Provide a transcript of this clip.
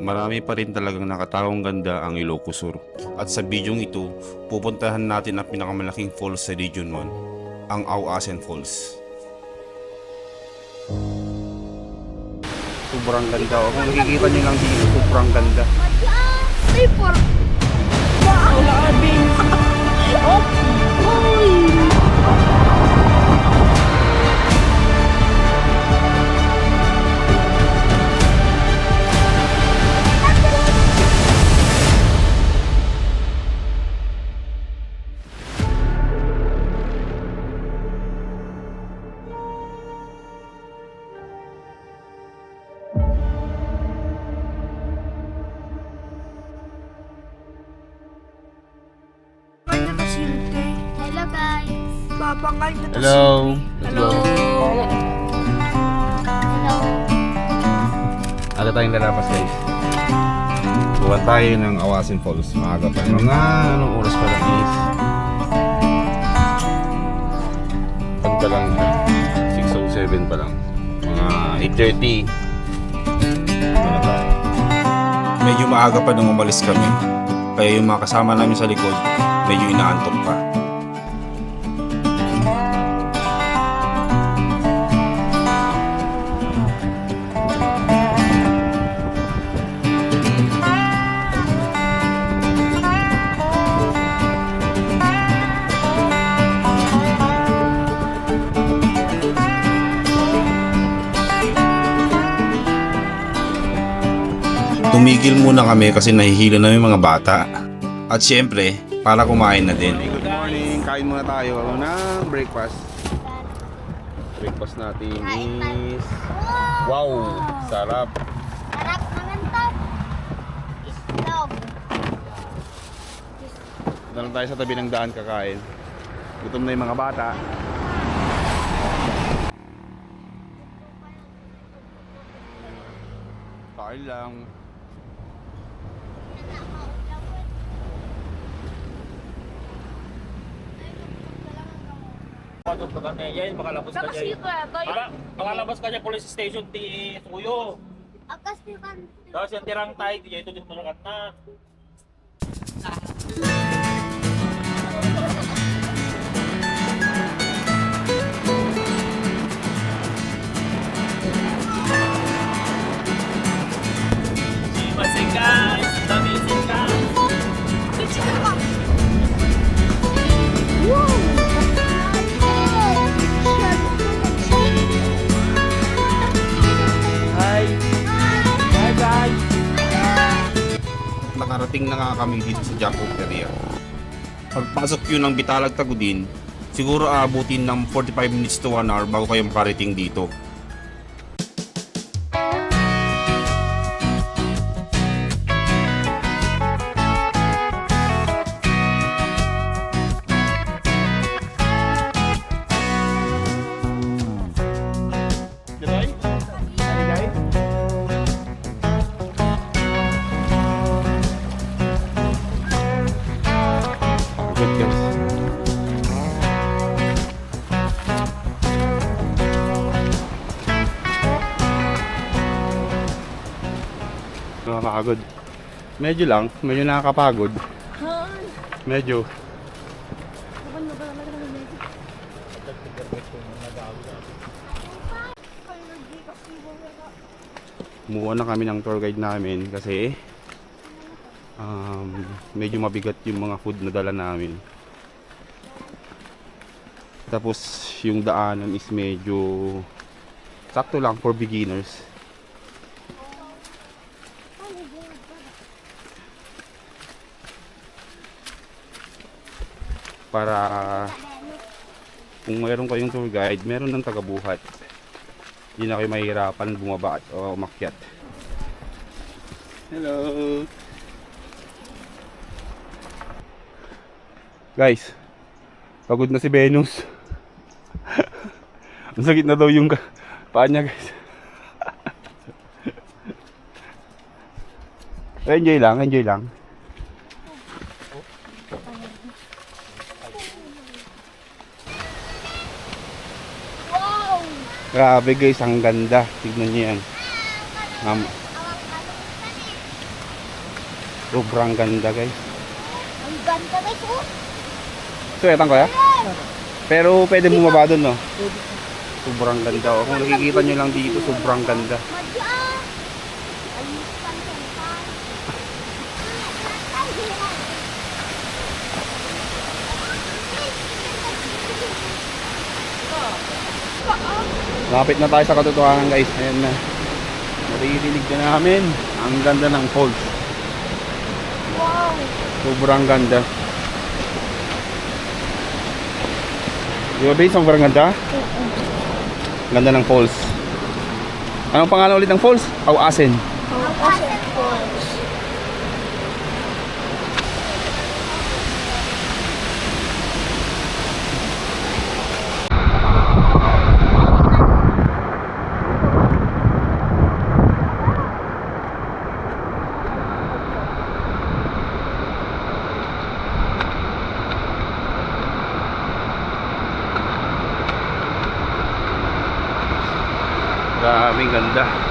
marami pa rin talagang nakatawang ganda ang Ilocos Sur. At sa bidyong ito, pupuntahan natin ang pinakamalaking falls sa Region 1, ang Auasen Falls. Sobrang ganda. O, kung nakikita nyo lang dito, sobrang ganda. Ay, por... Wow! Labing! Oh! Hoy! Hello guys. Babangay na Hello. Hello. Hello. Ala tayong lalapas guys. Buwan tayo ng Auasen Falls. Maaga pa. Mga anong oras pa lang is? Pag pa lang 6:07 pa lang. Mga 8:30. Ano tayo? Medyo maaga pa nung umalis kami. Kaya yung mga kasama namin sa likod, medyo inaantok pa. Tumigil muna kami kasi nahihilo na yung mga bata. At syempre, para kumain na din. Good morning. Kain muna tayo ng breakfast. Breakfast natin is... Wow! Sarap! Sarap naman to. Islog. Doon tayo sa tabi ng daan kakain. Gutom na yung mga bata. Kain lang. Yan, makalabas ka Tapos dyan. ito ito. Makalabas ka dyan, police station, ti Suyo. Akas ni kan. Tapos yung tirang tayo, di ito din malakat na. Masing guys, dami sing guys. Wow. Hi. Hi guys. Nakarating na nga kami dito sa Jump Off area. Pagpasok yun ng Bitalag Tagudin, siguro aabutin ng 45 minutes to 1 hour bago kayo makarating dito. Diray? Ano guys? Good guys. Nakakapagod. Medyo lang, medyo nakakapagod. Medyo. Kumuha na kami ng tour guide namin kasi medyo mabigat yung mga food na dala namin. Tapos yung daanan is medyo sakto lang for beginners. Para kung mayroon kayong tour guide, meron ng tagabuhat. Hindi na kayo mahihirapan bumaba at o umakyat. Hello! Guys, pagod na si Venus. Ang sakit na daw yung paa niya guys. Enjoy lang, enjoy lang. Grabe guys, ang ganda. Tignan niyo yan. Sobrang ganda guys. Ang ganda guys, oh. Suwetan ko ya? Pero pwede bumaba doon no? Sobrang ganda oh. Kung nakikita nyo lang dito, sobrang ganda. Madya. Ayos pa rin. Lapit na tayo sa katotohanan guys. Ayan na. Naririnig na namin. Ang ganda ng falls. Wow. Sobrang ganda. Di ba babe? Sobrang ganda? Ganda ng falls. Anong pangalan ulit ng falls? Awasen. Awasen Falls. Grabe ganda.